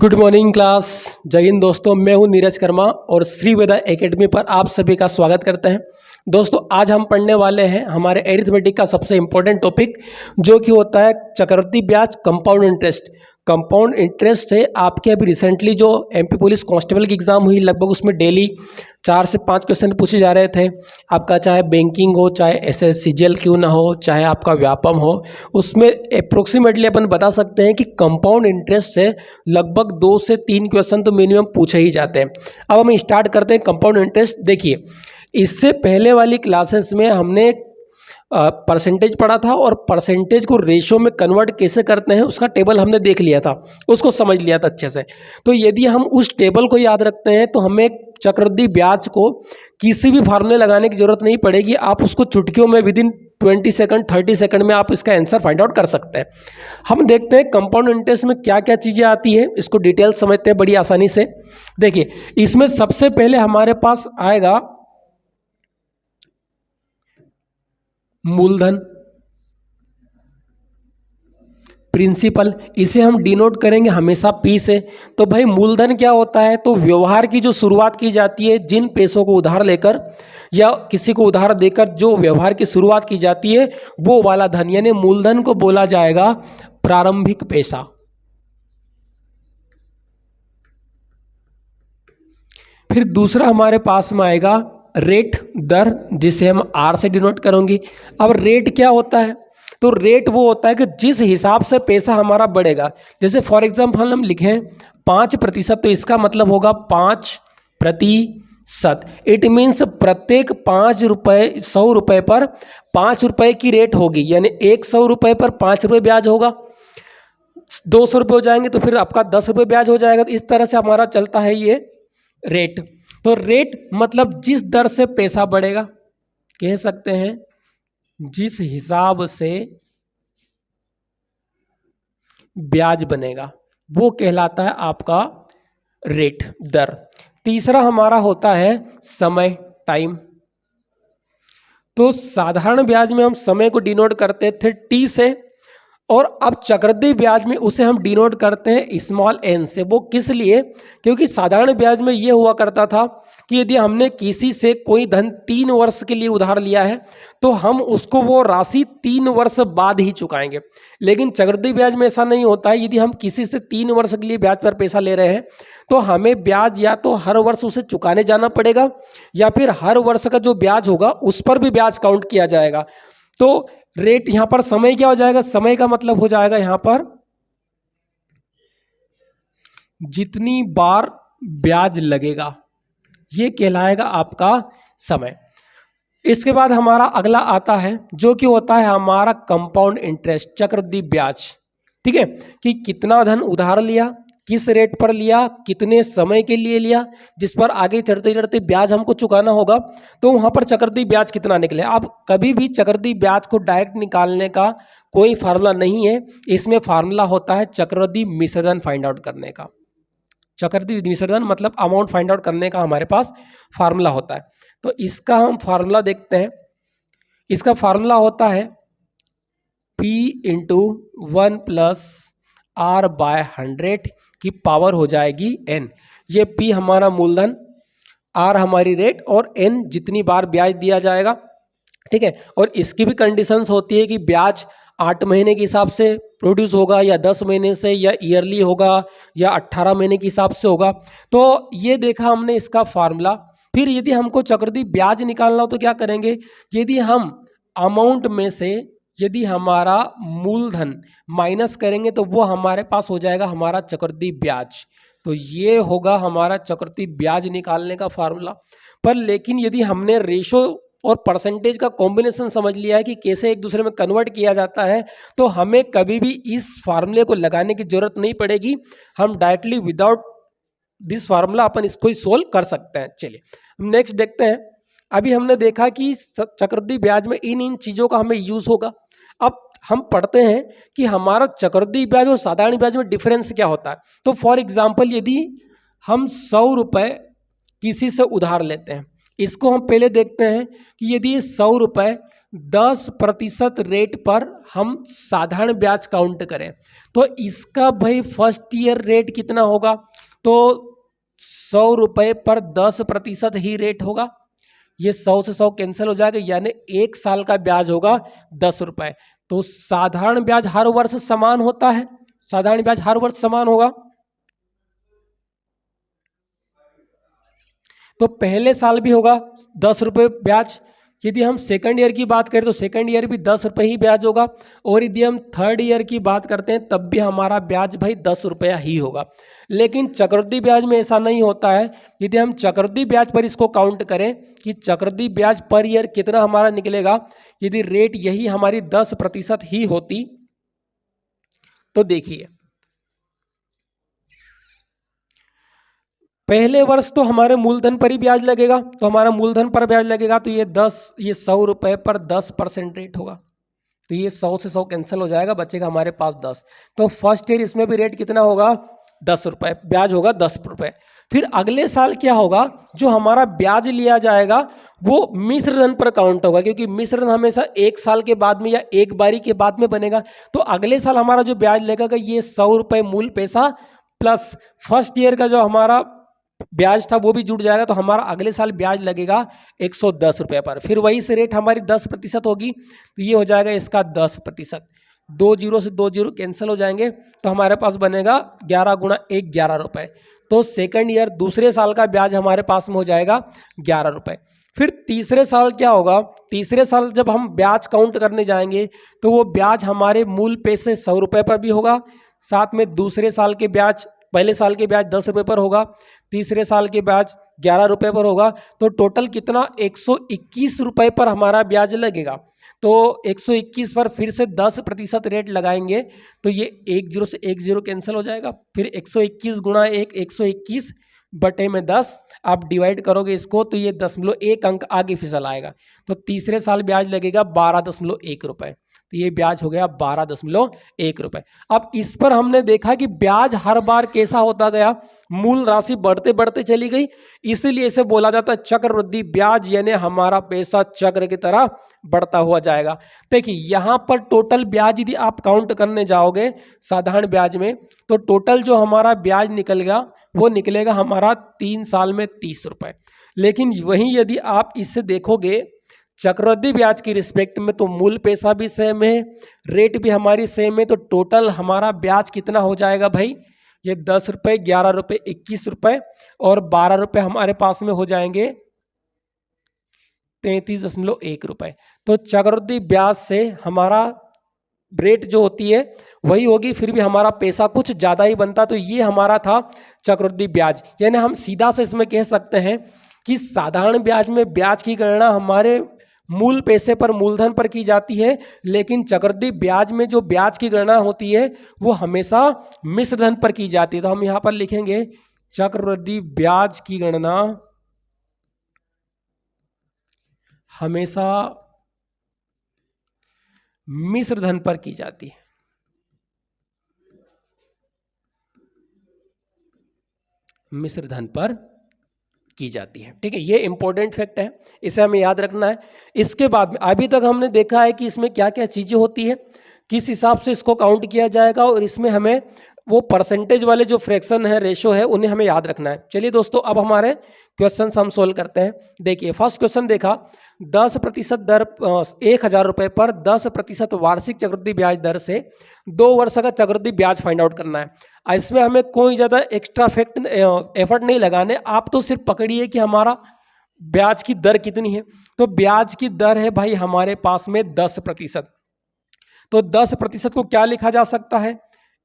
Good morning class. जय हिंद दोस्तों, मैं हूं नीरज कर्मा और श्री वेदा एकेडमी पर आप सभी का स्वागत करते हैं। दोस्तों आज हम पढ़ने वाले हैं हमारे एरिथमेटिक का सबसे इम्पोर्टेंट टॉपिक जो कि होता है चक्रवृद्धि ब्याज कंपाउंड इंटरेस्ट। कंपाउंड इंटरेस्ट से आपके अभी रिसेंटली जो एमपी पुलिस कांस्टेबल की एग्ज़ाम हुई, लगभग उसमें डेली 4 से 5 क्वेश्चन पूछे जा रहे थे। आपका चाहे बैंकिंग हो, चाहे एसएस सीजीएल क्यों ना हो, चाहे आपका व्यापम हो, उसमें अप्रोक्सीमेटली अपन बता सकते हैं कि कंपाउंड इंटरेस्ट से लगभग 2 से 3 क्वेश्चन तो मिनिमम पूछे ही जाते हैं। अब हम स्टार्ट करते हैं कंपाउंड इंटरेस्ट। देखिए, इससे पहले वाली क्लासेस में हमने परसेंटेज पढ़ा था और परसेंटेज को रेशो में कन्वर्ट कैसे करते हैं उसका टेबल हमने देख लिया था, उसको समझ लिया था अच्छे से। तो यदि हम उस टेबल को याद रखते हैं तो हमें चक्रवृद्धि ब्याज को किसी भी फार्मूले लगाने की जरूरत नहीं पड़ेगी। आप उसको चुटकियों में विदिन 20 सेकंड 30 सेकंड में आप इसका आंसर फाइंड आउट कर सकते हैं। हम देखते हैं कंपाउंड इंटरेस्ट में क्या क्या चीज़ें आती है, इसको डिटेल समझते हैं बड़ी आसानी से। देखिए, इसमें सबसे पहले हमारे पास आएगा मूलधन, प्रिंसिपल, इसे हम डिनोट करेंगे हमेशा पी से। तो भाई मूलधन क्या होता है? तो व्यवहार की जो शुरुआत की जाती है, जिन पैसों को उधार लेकर या किसी को उधार देकर जो व्यवहार की शुरुआत की जाती है वो वाला धन, यानी मूलधन को बोला जाएगा प्रारंभिक पैसा। फिर दूसरा हमारे पास में आएगा रेट, दर, जिसे हम आर से डिनोट करेंगे। अब रेट क्या होता है? तो रेट वो होता है कि जिस हिसाब से पैसा हमारा बढ़ेगा, जैसे फॉर एग्जांपल हम लिखें 5%, तो इसका मतलब होगा 5%। इट मीन्स प्रत्येक 5 रुपये 100 रुपये पर 5 रुपये की रेट होगी, यानी 100 रुपये पर 5 रुपये ब्याज होगा। 200 रुपये हो जाएंगे तो फिर आपका 10 रुपये ब्याज हो जाएगा। तो इस तरह से हमारा चलता है ये रेट। तो रेट मतलब जिस दर से पैसा बढ़ेगा, कह सकते हैं जिस हिसाब से ब्याज बनेगा, वो कहलाता है आपका रेट, दर। तीसरा हमारा होता है समय, टाइम। तो साधारण ब्याज में हम समय को डिनोट करते थे टी से, और अब चक्रवृद्धि ब्याज में उसे हम डिनोट करते हैं स्मॉल एन से। वो किस लिए? क्योंकि साधारण ब्याज में ये हुआ करता था कि यदि हमने किसी से कोई धन 3 वर्ष के लिए उधार लिया है तो हम उसको वो राशि 3 वर्ष बाद ही चुकाएंगे। लेकिन चक्रवृद्धि ब्याज में ऐसा नहीं होता है। यदि हम किसी से 3 वर्ष के लिए ब्याज पर पैसा ले रहे हैं तो हमें ब्याज या तो हर वर्ष उसे चुकाने जाना पड़ेगा या फिर हर वर्ष का जो ब्याज होगा उस पर भी ब्याज काउंट किया जाएगा। तो रेट यहां पर समय क्या हो जाएगा? समय का मतलब हो जाएगा यहां पर जितनी बार ब्याज लगेगा, ये कहलाएगा आपका समय। इसके बाद हमारा अगला आता है जो कि होता है हमारा कंपाउंड इंटरेस्ट, चक्रवृद्धि ब्याज। ठीक है, कि कितना धन उधार लिया, किस रेट पर लिया, कितने समय के लिए लिया, जिस पर आगे चढ़ते चढ़ते ब्याज हमको चुकाना होगा, तो वहां पर चक्रवृद्धि ब्याज कितना निकले। अब कभी भी चक्रवृद्धि ब्याज को डायरेक्ट निकालने का कोई फार्मूला नहीं है। इसमें फार्मूला होता है चक्रवृद्धि मिश्रधन फाइंड आउट करने का। चक्रवृद्धि मिश्रधन मतलब अमाउंट फाइंड आउट करने का हमारे पास फार्मूला होता है। तो इसका हम फार्मूला देखते हैं। इसका फार्मूला होता है P into 1 plus R by 100 की पावर हो जाएगी N। ये P हमारा मूलधन, R हमारी रेट और N जितनी बार ब्याज दिया जाएगा। ठीक है, और इसकी भी कंडीशंस होती है कि ब्याज 8 महीने के हिसाब से प्रोड्यूस होगा या 10 महीने से, या ईयरली होगा या 18 महीने के हिसाब से होगा। तो ये देखा हमने इसका फार्मूला। फिर यदि हमको चक्रवृद्धि ब्याज निकालना हो तो क्या करेंगे? यदि हम अमाउंट में से यदि हमारा मूलधन माइनस करेंगे तो वो हमारे पास हो जाएगा हमारा चक्रवृद्धि ब्याज। तो ये होगा हमारा चक्रवृद्धि ब्याज निकालने का फार्मूला। पर लेकिन यदि हमने रेशो और परसेंटेज का कॉम्बिनेशन समझ लिया है कि कैसे एक दूसरे में कन्वर्ट किया जाता है, तो हमें कभी भी इस फार्मूले को लगाने की जरूरत नहीं पड़ेगी। हम डायरेक्टली विदाउट दिस फार्मूला अपन इसको ही सोल्व कर सकते हैं। चलिए हम नेक्स्ट देखते हैं। अभी हमने देखा कि चक्रवृद्धि ब्याज में इन चीज़ों का हमें यूज होगा। अब हम पढ़ते हैं कि हमारा चक्रवृद्धि ब्याज और साधारण ब्याज में डिफरेंस क्या होता है। तो फॉर एग्जाम्पल यदि हम 100 रुपये किसी से उधार लेते हैं, इसको हम पहले देखते हैं कि यदि 100 रुपये 10% रेट पर हम साधारण ब्याज काउंट करें तो इसका भाई फर्स्ट ईयर रेट कितना होगा? तो 100 रुपये पर 10% ही रेट होगा। ये 100 से 100 कैंसिल हो जाएगा, यानी 1 साल का ब्याज होगा 10 रुपये। तो साधारण ब्याज हर वर्ष समान होता है, साधारण ब्याज हर वर्ष समान होगा। तो पहले साल भी होगा 10 रुपये ब्याज। यदि हम सेकंड ईयर की बात करें तो सेकंड ईयर भी 10 रुपये ही ब्याज होगा। और यदि हम थर्ड ईयर की बात करते हैं तब भी हमारा ब्याज भाई 10 रुपया ही होगा। लेकिन चक्रवृद्धि ब्याज में ऐसा नहीं होता है। यदि हम चक्रवृद्धि ब्याज पर इसको काउंट करें कि चक्रवृद्धि ब्याज पर ईयर कितना हमारा निकलेगा, यदि रेट यही हमारी 10% ही होती तो देखिए, पहले वर्ष तो हमारे मूलधन पर ही ब्याज लगेगा, तो हमारा मूलधन पर ब्याज लगेगा तो ये 100 रुपये पर 10% रेट होगा। तो ये 100 से 100 कैंसिल हो जाएगा, बचेगा हमारे पास 10। तो फर्स्ट ईयर इसमें भी रेट कितना होगा? 10 रुपये, ब्याज होगा 10 रुपये। फिर अगले साल क्या होगा? जो हमारा ब्याज लिया जाएगा वो मिश्र धन पर काउंट होगा, क्योंकि मिश्र धन हमेशा 1 साल के बाद में या एक बारी के बाद में बनेगा। तो अगले साल हमारा जो ब्याज लगेगा ये 100 रुपये मूल पैसा प्लस फर्स्ट ईयर का जो हमारा ब्याज था वो भी जुड़ जाएगा। तो हमारा अगले साल ब्याज लगेगा 110 रुपये पर। फिर वही से रेट हमारी 10% होगी, तो ये हो जाएगा इसका 10%। 2 जीरो से 2 जीरो कैंसिल हो जाएंगे, तो हमारे पास बनेगा 11 गुणा 1 11 रुपये। तो सेकंड ईयर दूसरे साल का ब्याज हमारे पास में हो जाएगा 11 रुपये। फिर तीसरे साल क्या होगा? तीसरे साल जब हम ब्याज काउंट करने जाएंगे तो वो ब्याज हमारे मूल पैसे 100 रुपये पर भी होगा, साथ में दूसरे साल के ब्याज, पहले साल के ब्याज 10 रुपये पर होगा, तीसरे साल के ब्याज 11 रुपये पर होगा। तो टोटल कितना? 121 रुपये पर हमारा ब्याज लगेगा। तो 121 पर फिर से 10% रेट लगाएंगे तो ये 1 जीरो से 1 जीरो कैंसिल हो जाएगा। फिर 121 गुणा 1 121 बटे में 10, आप डिवाइड करोगे इसको तो ये 0.1 अंक आगे फिसल आएगा। तो तीसरे साल ब्याज लगेगा 12.1 रुपये। तो ये ब्याज हो गया 12.1 रुपये। अब इस पर हमने देखा कि ब्याज हर बार कैसा होता गया, मूल राशि बढ़ते बढ़ते चली गई, इसीलिए इसे बोला जाता है चक्रवृद्धि ब्याज, यानी हमारा पैसा चक्र की तरह बढ़ता हुआ जाएगा। देखिए यहाँ पर टोटल ब्याज यदि आप काउंट करने जाओगे साधारण ब्याज में, तो टोटल जो हमारा ब्याज निकलेगा वो निकलेगा हमारा 3 साल में 30 रुपये। लेकिन वहीं यदि आप इससे देखोगे चक्रवृद्धि ब्याज की रिस्पेक्ट में, तो मूल पैसा भी सेम है, रेट भी हमारी सेम है, तो टोटल हमारा ब्याज कितना हो जाएगा भाई? ये 10 रुपये, 11 रुपये, 21 रुपये और 12 रुपये हमारे पास में हो जाएंगे 33.1 रुपये। तो चक्रवृद्धि ब्याज से हमारा रेट जो होती है वही होगी, फिर भी हमारा पैसा कुछ ज़्यादा ही बनता। तो ये हमारा था चक्रवृद्धि ब्याज। यानी हम सीधा से इसमें कह सकते हैं कि साधारण ब्याज में ब्याज की गणना हमारे मूल पैसे पर, मूलधन पर की जाती है, लेकिन चक्रवृद्धि ब्याज में जो ब्याज की गणना होती है वो हमेशा मिश्र धन पर की जाती है। तो हम यहाँ पर लिखेंगे चक्रवृद्धि ब्याज की गणना हमेशा मिश्र धन पर की जाती है। मिश्र धन पर की जाती है, ठीक है। ये इंपॉर्टेंट फैक्ट है, इसे हमें याद रखना है। इसके बाद में अभी तक हमने देखा है कि इसमें क्या क्या चीजें होती है, किस हिसाब से इसको काउंट किया जाएगा, और इसमें हमें वो परसेंटेज वाले जो फ्रैक्शन है, रेशो है, उन्हें हमें याद रखना है। चलिए दोस्तों, अब हमारे क्वेश्चन हम सोल्व करते हैं। देखिए फर्स्ट क्वेश्चन देखा, 10% दर 1000 रुपये पर 10% वार्षिक चक्रवृद्धि ब्याज दर से 2 वर्ष का चक्रवृद्धि ब्याज फाइंड आउट करना है। इसमें हमें कोई ज़्यादा एक्स्ट्रा एफर्ट नहीं लगाने, आप तो सिर्फ पकड़िए कि हमारा ब्याज की दर कितनी है। तो ब्याज की दर है भाई हमारे पास में 10%। तो 10% को क्या लिखा जा सकता है?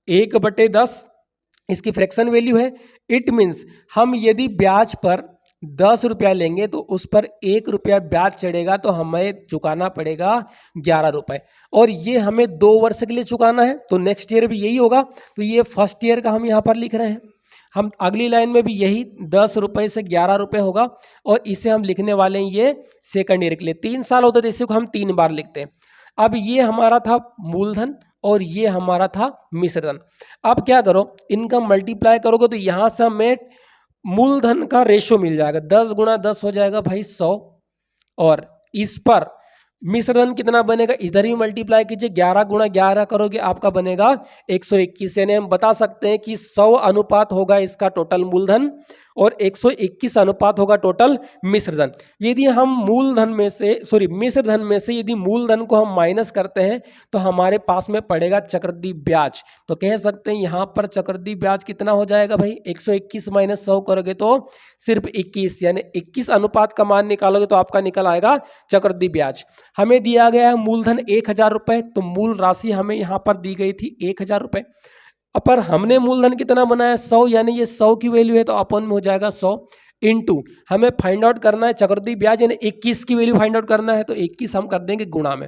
1/10 इसकी फ्रैक्शन वैल्यू है। इट मीन्स हम यदि ब्याज पर 10 रुपया लेंगे तो उस पर 1 रुपया ब्याज चढ़ेगा, तो हमें चुकाना पड़ेगा 11 रुपये, और ये हमें 2 वर्ष के लिए चुकाना है। तो नेक्स्ट ईयर भी यही होगा। तो ये फर्स्ट ईयर का हम यहाँ पर लिख रहे हैं। हम अगली लाइन में भी यही 10 रुपये से 11 रुपये होगा, और इसे हम लिखने वाले हैं ये सेकंड ईयर के लिए। 3 साल होता है तो इसे को हम 3 बार लिखते हैं। अब ये हमारा था मूलधन और ये हमारा था मिश्रधन। अब क्या करो, इनका मल्टीप्लाई करोगे तो यहाँ से हमें मूलधन का रेशो मिल जाएगा। 10 गुणा 10 हो जाएगा भाई 100, और इस पर मिश्र धन कितना बनेगा, इधर ही मल्टीप्लाई कीजिए, 11 गुणा 11 करोगे आपका बनेगा 121। यानी हम बता सकते हैं कि 100 अनुपात होगा इसका टोटल मूलधन और 121 अनुपात होगा टोटल मिश्र धन। यदि हम मूलधन में से मिश्र धन में से यदि मूलधन को हम माइनस करते हैं तो हमारे पास में पड़ेगा चक्रवृद्धि ब्याज। तो कह सकते हैं यहाँ पर चक्रवृद्धि ब्याज कितना हो जाएगा भाई, 121 माइनस 100 करोगे तो सिर्फ 21, यानी 21 अनुपात का मान निकालोगे तो आपका निकल आएगा चक्रवृद्धि ब्याज। हमें दिया गया है मूलधन 1000 रुपए, तो मूल राशि हमें यहाँ पर दी गई थी 1000 रुपए, पर हमने मूलधन कितना बनाया 100, यानी ये 100 की वैल्यू है तो अपन में हो जाएगा 100 इंटू हमें फाइंड आउट करना है चक्रवृद्धि ब्याज यानी 21 की वैल्यू फाइंड आउट करना है, तो 21 हम कर देंगे गुणा में,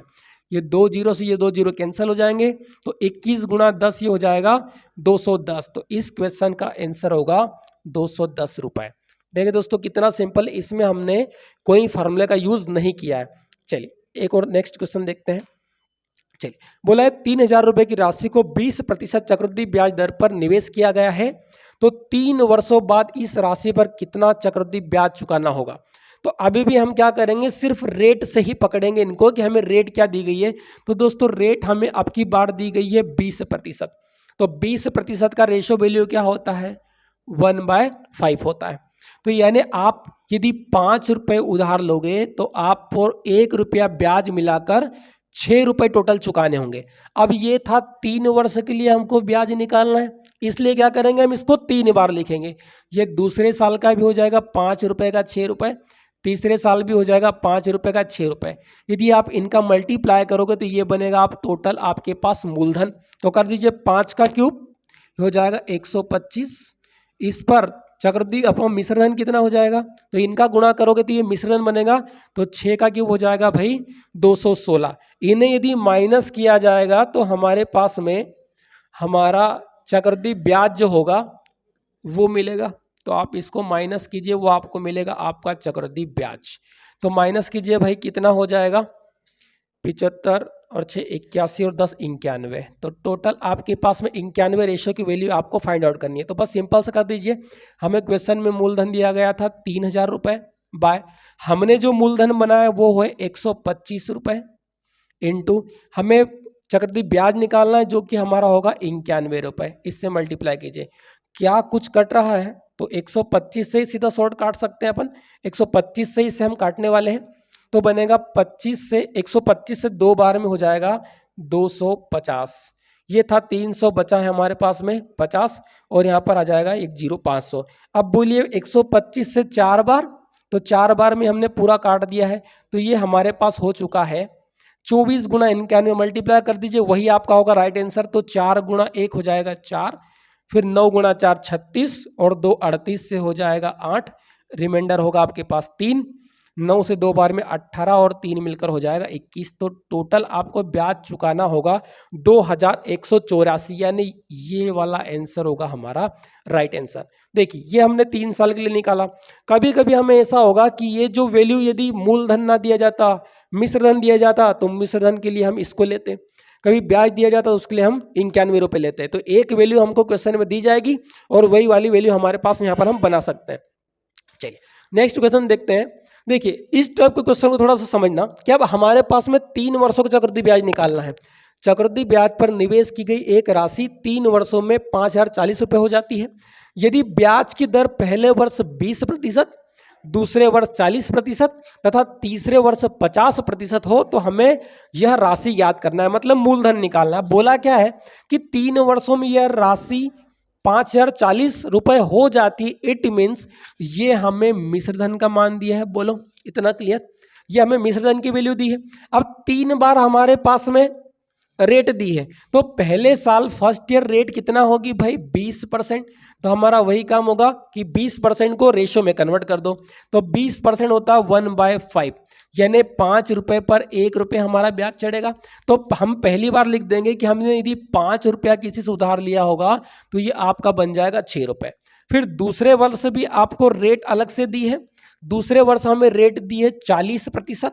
ये 2 जीरो से ये 2 जीरो कैंसिल हो जाएंगे, तो 21 गुणा 10 ये हो जाएगा 210। तो इस क्वेश्चन का आंसर होगा 210 रुपए। देखिए दोस्तों कितना सिंपल, इसमें हमने कोई फॉर्मूले का यूज नहीं किया है। चलिए एक और नेक्स्ट क्वेश्चन देखते हैं। चलिए बोला है 3000 रुपए की राशि को 20% चक्रवृद्धि ब्याज दर पर निवेश किया गया है, तो 3 वर्षों बाद इस राशि पर कितना चक्रवृद्धि ब्याज चुकाना होगा। तो अभी भी हम क्या करेंगे, सिर्फ रेट से ही पकड़ेंगे इनको कि हमें रेट क्या दी गई है। तो दोस्तों रेट हमें अब की बार दी गई है 20%, तो 20% का रेशो वैल्यू क्या होता है 1/5 होता है। तो यानी आप यदि 5 रुपए उधार लोगे तो आप और 1 रुपया ब्याज मिलाकर 6 रुपए टोटल चुकाने होंगे। अब ये था 3 वर्ष के लिए हमको ब्याज निकालना है, इसलिए क्या करेंगे हम इसको 3 बार लिखेंगे। ये दूसरे साल का भी हो जाएगा 5 रुपए का 6 रुपए, तीसरे साल भी हो जाएगा 5 रुपए का 6 रुपए। यदि आप इनका मल्टीप्लाई करोगे तो ये बनेगा आप टोटल आपके पास मूलधन, तो कर दीजिए 5 का क्यूब हो जाएगा 125, इस पर चक्रवृद्धि अपना मिश्रण कितना हो जाएगा, तो इनका गुणा करोगे तो ये मिश्रण बनेगा, तो 6 का क्यूब हो जाएगा भाई 216। इन्हें यदि माइनस किया जाएगा तो हमारे पास में हमारा चक्रवृद्धि ब्याज जो होगा वो मिलेगा। तो आप इसको माइनस कीजिए, वो आपको मिलेगा आपका चक्रवृद्धि ब्याज। तो माइनस कीजिए भाई कितना हो जाएगा 75 और 6 81 और 10 91, तो टोटल आपके पास में 91 रेशो की वैल्यू आपको फाइंड आउट करनी है। तो बस सिंपल से कर दीजिए, हमें क्वेश्चन में मूलधन दिया गया था 3000 रुपए बाय हमने जो मूलधन बनाया वो है 125 रुपए इंटू हमें चक्रवृद्धि ब्याज निकालना है जो कि हमारा होगा 91 रुपए, इससे मल्टीप्लाई कीजिए। क्या कुछ कट रहा है तो 125 से ही सीधा शॉर्ट काट सकते हैं अपन, 125 से इसे हम काटने वाले हैं, तो बनेगा 25 से 125 से 2 बार में हो जाएगा 250। ये था 300 बचा है हमारे पास में 50 और यहाँ पर आ जाएगा 500। अब बोलिए 125 से 4 बार, तो 4 बार में हमने पूरा काट दिया है, तो ये हमारे पास हो चुका है 24 गुणा 91 मल्टीप्लाई कर दीजिए, वही आपका होगा राइट आंसर। तो 4 गुणा 1 हो जाएगा 4, फिर 9 गुणा 4 36 और 2 38 से हो जाएगा 8, रिमाइंडर होगा आपके पास 3, 9 से 2 बार में 18 और 3 मिलकर हो जाएगा 21। तो टोटल आपको ब्याज चुकाना होगा 2184, यानी ये वाला आंसर होगा हमारा राइट आंसर। देखिए ये हमने 3 साल के लिए निकाला। कभी कभी हमें ऐसा होगा कि ये जो वैल्यू यदि मूलधन ना दिया जाता, मिश्रधन दिया जाता, तो मिश्रधन के लिए हम इसको लेते, कभी ब्याज दिया जाता तो उसके लिए हम 91 रुपये लेते हैं। तो एक वैल्यू हमको क्वेश्चन में दी जाएगी और वही वाली वैल्यू हमारे पास यहाँ पर हम बना सकते हैं। चलिए नेक्स्ट क्वेश्चन देखते हैं। देखिए इस टाइप के क्वेश्चन को थोड़ा सा समझना कि अब हमारे पास में 3 वर्षों का चक्रवृद्धि ब्याज निकालना है। चक्रवृद्धि ब्याज पर निवेश की गई एक राशि 3 वर्षों में 5040 रुपये हो जाती है। यदि ब्याज की दर पहले वर्ष 20%, दूसरे वर्ष 40% तथा तीसरे वर्ष 50% हो तो हमें यह राशि याद करना है, मतलब मूलधन निकालना है। बोला क्या है कि 3 वर्षों में यह राशि 5040 रुपये हो जाती, इट मीन्स ये हमें मिश्रधन का मान दिया है। बोलो इतना क्लियर, ये हमें मिश्रधन की वैल्यू दी है। अब 3 बार हमारे पास में रेट दी है, तो पहले साल फर्स्ट ईयर रेट कितना होगी भाई 20%, तो हमारा वही काम होगा कि 20% को रेशो में कन्वर्ट कर दो, तो 20% होता है 1/5, यानी 5 रुपये पर 1 रुपये हमारा ब्याज चढ़ेगा। तो हम पहली बार लिख देंगे कि हमने यदि 5 रुपया किसी से उधार लिया होगा तो ये आपका बन जाएगा 6 रुपये। फिर दूसरे वर्ष भी आपको रेट अलग से दी है, दूसरे वर्ष हमें रेट दी है 40%,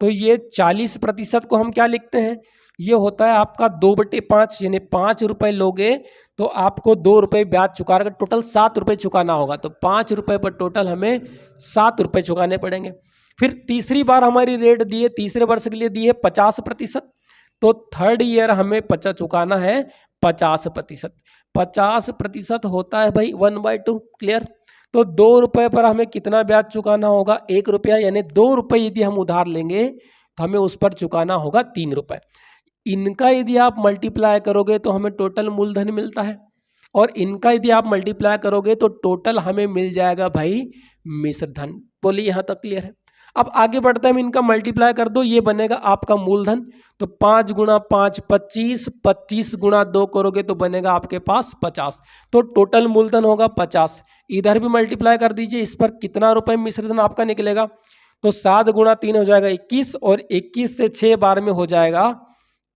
तो ये 40% को हम क्या लिखते हैं, ये होता है आपका 2/5, यानी 5 रुपये लोगे तो आपको 2 रुपये ब्याज चुका कर टोटल 7 रुपये चुकाना होगा। तो 5 रुपये पर टोटल हमें 7 रुपये चुकाने पड़ेंगे। फिर तीसरी बार हमारी रेट दी है, तीसरे वर्ष के लिए दी है 50%, तो थर्ड ईयर हमें चुकाना है 50%। 50% होता है भाई 1/2, क्लियर। तो 2 रुपये पर हमें कितना ब्याज चुकाना होगा? 1 रुपया, यानी 2 रुपये यदि हम उधार लेंगे तो हमें उस पर चुकाना होगा 3 रुपये। इनका यदि आप मल्टीप्लाई करोगे तो हमें टोटल मूलधन मिलता है, और इनका यदि आप मल्टीप्लाई करोगे तो टोटल हमें मिल जाएगा भाई मिश्र धन। बोलिए यहाँ तक क्लियर है? अब आगे बढ़ते हैं, हम इनका मल्टीप्लाई कर दो, ये बनेगा आपका मूलधन। तो 5 गुणा 5 25, 25 गुणा 2 करोगे तो बनेगा आपके पास 50। तो टोटल मूलधन होगा 50। इधर भी मल्टीप्लाई कर दीजिए, इस पर कितना रुपए मिश्र धन आपका निकलेगा? तो 7 गुणा 3 हो जाएगा 21, और 21 से 6 बार में हो जाएगा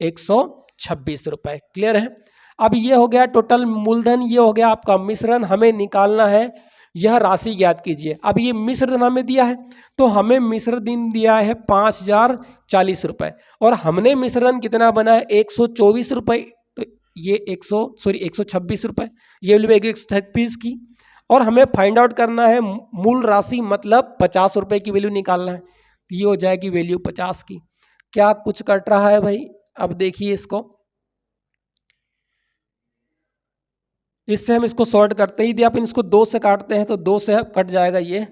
126 रुपए। क्लियर है? अब ये हो गया टोटल मूलधन, ये हो गया आपका मिश्रण। हमें निकालना है यह राशि, ज्ञात कीजिए। अब ये मिश्र धन हमें दिया है, तो हमें मिश्र धन दिया है 5040 रुपए, और हमने मिश्र धन कितना बना है? 124 रुपए। तो ये 126 रुपए, ये वैल्यू 126 की, और हमें फाइंड आउट करना है मूल राशि, मतलब 50 रुपए की वैल्यू निकालना है। तो ये हो जाएगी वैल्यू 50 की। क्या कुछ कट रहा है भाई? अब देखिए इसको, इससे हम इसको सॉर्ट करते हैं। यदि आप इसको 2 से काटते हैं तो 2 से कट जाएगा। ये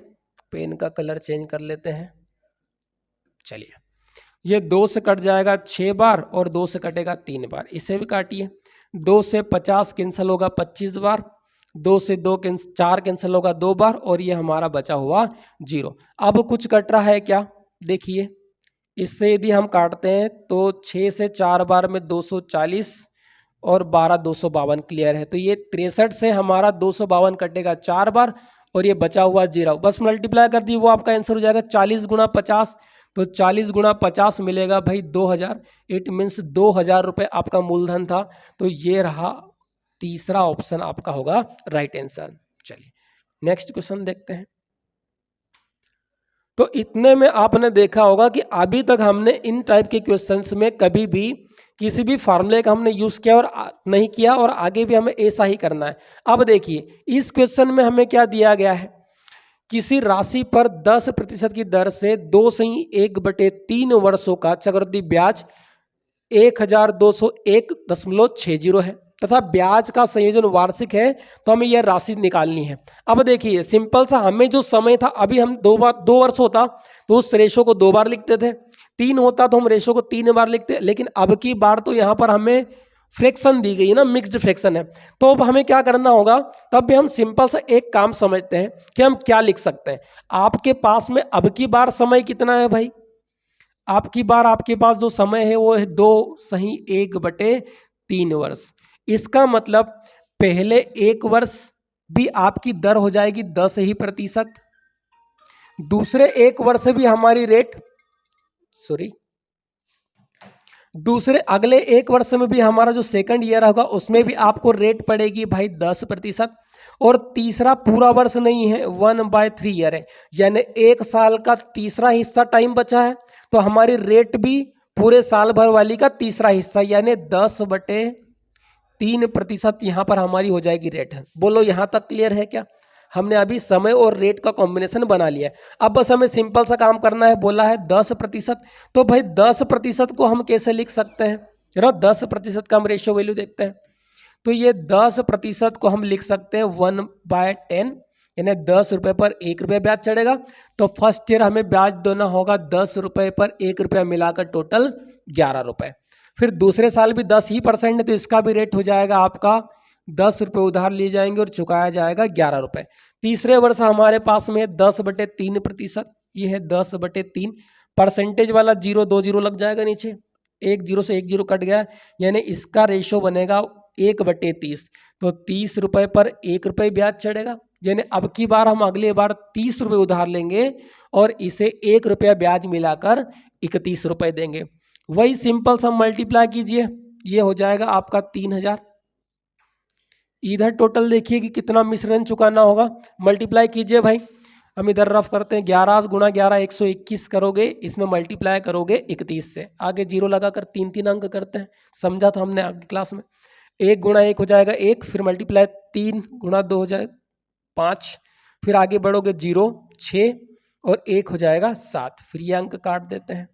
पेन का कलर चेंज कर लेते हैं। चलिए, ये 2 से कट जाएगा 6 बार, और 2 से कटेगा 3 बार। इसे भी काटिए। 2 से 50 कैंसिल होगा 25 बार, 2 से 4 कैंसिल होगा 2 बार, और ये हमारा बचा हुआ 0। अब कुछ कट रहा है क्या? देखिए, इससे यदि हम काटते हैं तो 6 से 4 बार में 240, और 12 252। क्लियर है? तो ये 63 से हमारा 252 कटेगा 4 बार, और ये बचा हुआ 0। बस मल्टीप्लाई कर दी, वो आपका आंसर हो जाएगा 40 गुणा 50। तो 40 गुणा 50 मिलेगा भाई 2000। इट मीन्स 2000 रुपये आपका मूलधन था। तो ये रहा तीसरा ऑप्शन आपका होगा राइट आंसर। चलिए नेक्स्ट क्वेश्चन देखते हैं। तो इतने में आपने देखा होगा कि अभी तक हमने इन टाइप के क्वेश्चंस में कभी भी किसी भी फार्मूले का हमने यूज किया और नहीं किया, और आगे भी हमें ऐसा ही करना है। अब देखिए, इस क्वेश्चन में हमें क्या दिया गया है? किसी राशि पर 10% की दर से 2/1/3 वर्षों का चक्रवृद्धि ब्याज 1201.60 है, तथा ब्याज का संयोजन वार्षिक है। तो हमें यह राशि निकालनी है। अब देखिए, सिंपल सा, हमें जो समय था, अभी हम 2 वर्ष होता तो उस रेशो को 2 बार लिखते थे, 3 होता तो हम रेशो को 3 बार लिखते, लेकिन अब की बार तो यहाँ पर हमें फ्रैक्शन दी गई है ना, मिक्स्ड फ्रैक्शन है। तो अब हमें क्या करना होगा? तब भी हम सिंपल सा एक काम समझते हैं कि हम क्या लिख सकते हैं। आपके पास में अब की बार समय कितना है भाई? आपकी बार आपके पास जो समय है वो है 2/1/3 वर्ष। इसका मतलब पहले 1 वर्ष भी आपकी दर हो जाएगी 10%, दूसरे 1 वर्ष भी हमारी रेट दूसरे अगले 1 वर्ष में भी हमारा जो सेकंड ईयर होगा उसमें भी आपको रेट पड़ेगी भाई 10%, और तीसरा पूरा वर्ष नहीं है, 1/3 ईयर है, यानी 1 साल का तीसरा हिस्सा टाइम बचा है। तो हमारी रेट भी पूरे साल भर वाली का तीसरा हिस्सा, यानी 10/3% यहाँ पर हमारी हो जाएगी रेट। बोलो यहाँ तक क्लियर है क्या? हमने अभी समय और रेट का कॉम्बिनेशन बना लिया है। अब बस हमें सिंपल सा काम करना है। बोला है 10%, तो भाई 10% को हम कैसे लिख सकते हैं? जरा 10% का हम रेशियो वैल्यू देखते हैं। तो ये 10% को हम लिख सकते हैं 1/10, यानी 10 रुपये पर 1 रुपया ब्याज चढ़ेगा। तो फर्स्ट ईयर हमें ब्याज देना होगा 10 रुपये पर 1 रुपया मिलाकर टोटल 11 रुपये। फिर दूसरे साल भी 10% है, तो इसका भी रेट हो जाएगा आपका 10 रुपये उधार लिए जाएंगे और चुकाया जाएगा 11 रुपये। तीसरे वर्ष हमारे पास में 10/3%, ये है 10/3। परसेंटेज वाला 0 2 0 लग जाएगा नीचे, 1 0 से 1 0 कट गया, यानी इसका रेशो बनेगा 1/30। तो 30 रुपये पर 1 रुपये ब्याज चढ़ेगा, यानी अब की बार हम अगली बार 30 रुपये उधार लेंगे और इसे 1 रुपया ब्याज मिलाकर 31 रुपये देंगे। वही सिंपल सा मल्टीप्लाई कीजिए, ये हो जाएगा आपका 3000। इधर टोटल देखिए कि कितना मिश्रण चुकाना होगा, मल्टीप्लाई कीजिए भाई। हम इधर रफ करते हैं, 11 गुणा 11 121 करोगे, इसमें मल्टीप्लाई करोगे 31 से, आगे 0 लगाकर 3 अंक करते हैं, समझा था हमने आगे क्लास में। 1 गुणा 1 हो जाएगा 1, फिर मल्टीप्लाई 3 गुणा 2 हो जाएगा 5, फिर आगे बढ़ोगे 0 6, और 1 हो जाएगा 7। फिर ये अंक काट देते हैं,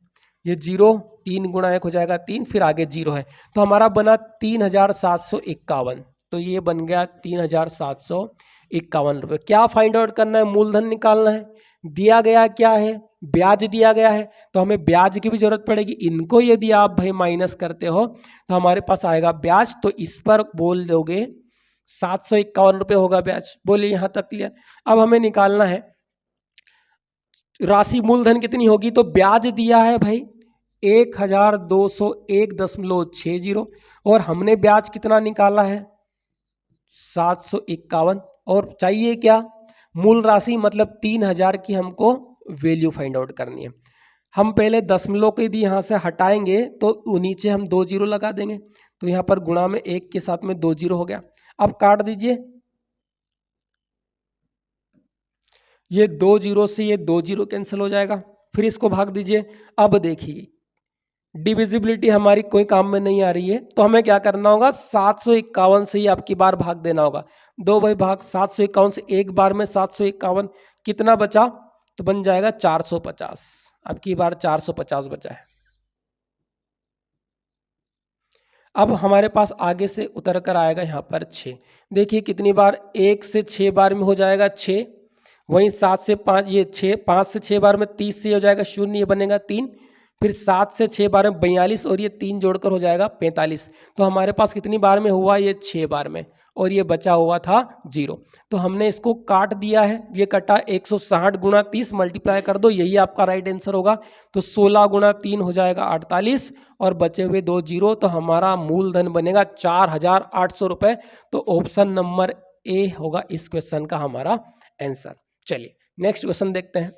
ये 0, 3 गुणा 1 हो जाएगा 3, फिर आगे 0 है, तो हमारा बना 3751। तो ये बन गया 3751 रुपये। क्या फाइंड आउट करना है? मूलधन निकालना है। दिया गया क्या है? ब्याज दिया गया है, तो हमें ब्याज की भी जरूरत पड़ेगी। इनको यदि आप भाई माइनस करते हो तो हमारे पास आएगा ब्याज, तो इस पर बोल दोगे 751 रुपये होगा ब्याज। बोलिए यहाँ तक क्लियर। अब हमें निकालना है राशि मूलधन कितनी होगी, तो ब्याज दिया है भाई 1201.60 और हमने ब्याज कितना निकाला है 751, और चाहिए क्या? मूल राशि मतलब 3000 की हमको वैल्यू फाइंड आउट करनी है। हम पहले दशमलव को यदि यहाँ से हटाएंगे तो नीचे हम 2 जीरो लगा देंगे, तो यहाँ पर गुणा में 1 के साथ में 2 जीरो हो गया। अब काट दीजिए, ये 2 जीरो से ये 2 जीरो कैंसिल हो जाएगा, फिर इसको भाग दीजिए। अब देखिए डिविजिबिलिटी हमारी कोई काम में नहीं आ रही है, तो हमें क्या करना होगा 751 से ही आपकी बार भाग देना होगा। 2 भाई भाग 751 से एक बार में 751, कितना बचा? तो बन जाएगा 450। अब की बार 450 बचा है। अब हमारे पास आगे से उतर कर आएगा यहाँ पर 6। देखिए कितनी बार, 1 से 6 बार में हो जाएगा 6, वहीं 7 से 5 ये 6, 5 से 6 बार में 30 से हो जाएगा 0, ये बनेगा 3, फिर 7 से 6 बार में 42 और ये 3 जोड़कर हो जाएगा 45। तो हमारे पास कितनी बार में हुआ? ये 6 बार में, और ये बचा हुआ था 0। तो हमने इसको काट दिया है, ये कटा 160 गुणा 30 मल्टीप्लाई कर दो, यही आपका राइट आंसर होगा। तो 16 गुणा 3 हो जाएगा 48 और बचे हुए 2 जीरो, तो हमारा मूलधन बनेगा 4800 रुपये। तो ऑप्शन नंबर ए होगा इस क्वेश्चन का हमारा आंसर। चलिए नेक्स्ट क्वेश्चन देखते हैं।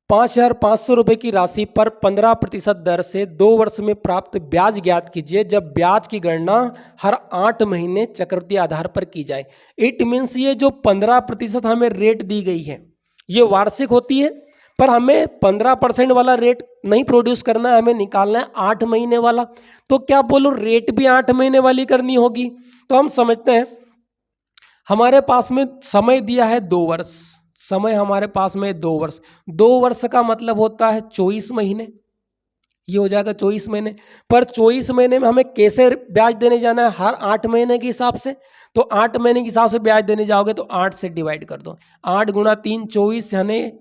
5500 रुपये की राशि पर 15% दर से 2 वर्ष में प्राप्त ब्याज ज्ञात कीजिए, जब ब्याज की गणना हर 8 महीने चक्रवृद्धि आधार पर की जाए। इट मीन्स ये जो 15% हमें रेट दी गई है ये वार्षिक होती है, पर हमें 15% वाला रेट नहीं प्रोड्यूस करना है, हमें निकालना है 8 महीने वाला। तो क्या बोलो रेट भी 8 महीने वाली करनी होगी। तो हम समझते हैं, हमारे पास में समय दिया है 2 वर्ष, समय हमारे पास में 2 वर्ष, 2 वर्ष का मतलब होता है 24 महीने, ये हो जाएगा 24 महीने। पर 24 महीने में हमें कैसे ब्याज देने जाना है? हर 8 महीने के हिसाब से। तो 8 महीने के हिसाब से ब्याज देने जाओगे तो 8 से डिवाइड कर दो, 8 गुणा 3 24, यानी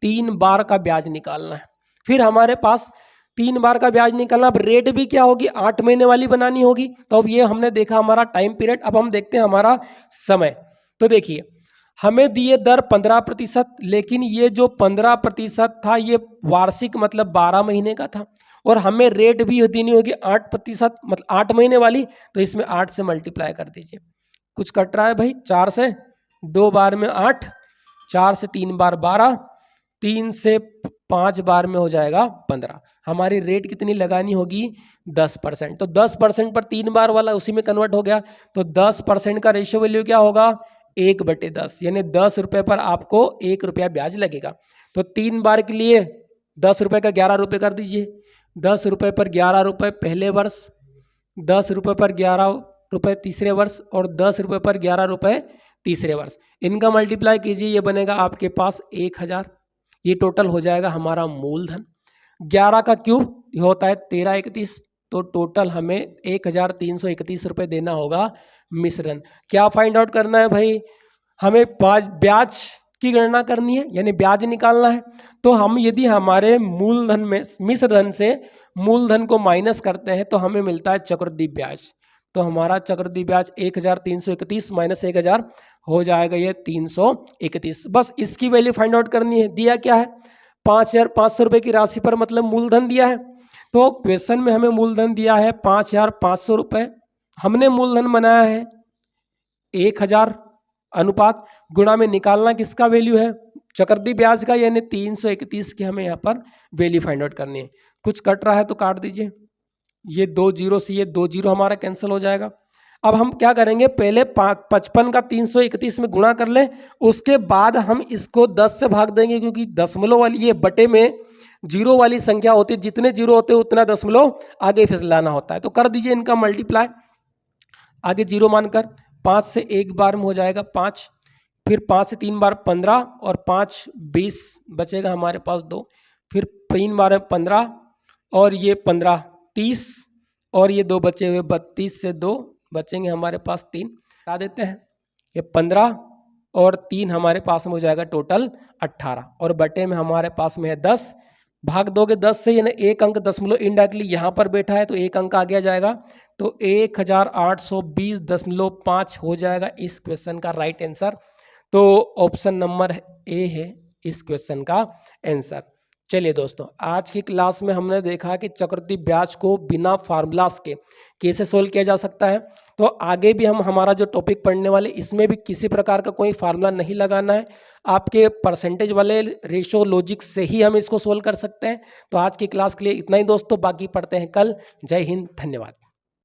3 बार का ब्याज निकालना है। फिर हमारे पास 3 बार का ब्याज निकालना। अब रेट भी क्या होगी? 8 महीने वाली बनानी होगी। तो अब ये हमने देखा हमारा टाइम पीरियड। अब हम देखते हैं हमारा समय। तो देखिए हमें दिए दर 15%, लेकिन ये जो 15% था ये वार्षिक मतलब 12 महीने का था, और हमें रेट भी देनी होगी 8% मतलब 8 महीने वाली। तो इसमें 8 से मल्टीप्लाई कर दीजिए। कुछ कट रहा है भाई? 4 से 2 बार में 8, 4 से 3 बार 12, 3 से 5 बार में हो जाएगा 15। हमारी रेट कितनी लगानी होगी? 10%। तो 10% पर 3 बार वाला उसी में कन्वर्ट हो गया। तो 10% का रेशियो वैल्यू क्या होगा? 1/10, यानी 10 रुपये पर आपको 1 रुपया ब्याज लगेगा। तो 3 बार के लिए 10 रुपये का 11 रुपये कर दीजिए। 10 रुपये पर 11 रुपये पहले वर्ष, 10 रुपये पर 11 रुपये तीसरे वर्ष, और 10 रुपये पर 11 रुपये तीसरे वर्ष। इनका मल्टीप्लाई कीजिए, ये बनेगा आपके पास 1000। ये टोटल हो जाएगा हमारा मूलधन। 11 का क्यूब होता है 1331, तो टोटल हमें 1331 रुपये देना होगा मिश्रण। क्या फाइंड आउट करना है भाई? हमें ब्याज की गणना करनी है, यानी ब्याज निकालना है। तो हम यदि हमारे मूलधन में मिश्रधन से मूलधन को माइनस करते हैं तो हमें मिलता है चक्रवृद्धि ब्याज। तो हमारा चक्रवृद्धि ब्याज 1331 माइनस 1000 हो जाएगा ये 331। बस इसकी वैल्यू फाइंड आउट करनी है। दिया क्या है? 5500 रुपये की राशि पर मतलब मूलधन दिया है। तो क्वेश्चन में हमें मूलधन दिया है 5500 रुपये, हमने मूलधन बनाया है 1000 अनुपात गुणा में निकालना किसका वैल्यू है? चक्रवृद्धि ब्याज का, यानी 331 की हमें यहाँ पर वैल्यू फाइंड आउट करनी है। कुछ कट रहा है तो काट दीजिए। ये 2 जीरो से ये 2 जीरो हमारा कैंसिल हो जाएगा। अब हम क्या करेंगे? पहले 55 का 331 में गुणा कर ले, उसके बाद हम इसको 10 से भाग देंगे, क्योंकि दशमलव वाली ये बटे में जीरो वाली संख्या होती है, जितने जीरो होते हैं उतना दशमलव आगे फिसलाना होता है। तो कर दीजिए इनका मल्टीप्लाई, आगे जीरो मानकर 5 से एक बार में हो जाएगा 5, फिर 5 से 3 बार 15 और 5 20 बचेगा हमारे पास 2, फिर 3 बार 15 और ये 15 30 और ये 2 बचे हुए 32 से 2 बचेंगे हमारे पास 3, हटा देते हैं। ये 15 और 3 हमारे पास में हो जाएगा टोटल 18 और बटे में हमारे पास में है 10। भाग दोगे 10 से, यानी एक अंक दशमलव इनडायरेक्टली यहाँ पर बैठा है तो एक अंक आ गया जाएगा, तो 1820.5 हो जाएगा इस क्वेश्चन का राइट आंसर। तो ऑप्शन नंबर ए है इस क्वेश्चन का आंसर। चलिए दोस्तों, आज की क्लास में हमने देखा कि चक्रवृद्धि ब्याज को बिना फार्मूलास के कैसे सोल्व किया जा सकता है। तो आगे भी हम हमारा जो टॉपिक पढ़ने वाले, इसमें भी किसी प्रकार का कोई फार्मूला नहीं लगाना है, आपके परसेंटेज वाले रेशो लॉजिक से ही हम इसको सोल्व कर सकते हैं। तो आज की क्लास के लिए इतना ही दोस्तों, बाकी पढ़ते हैं कल। जय हिंद, धन्यवाद।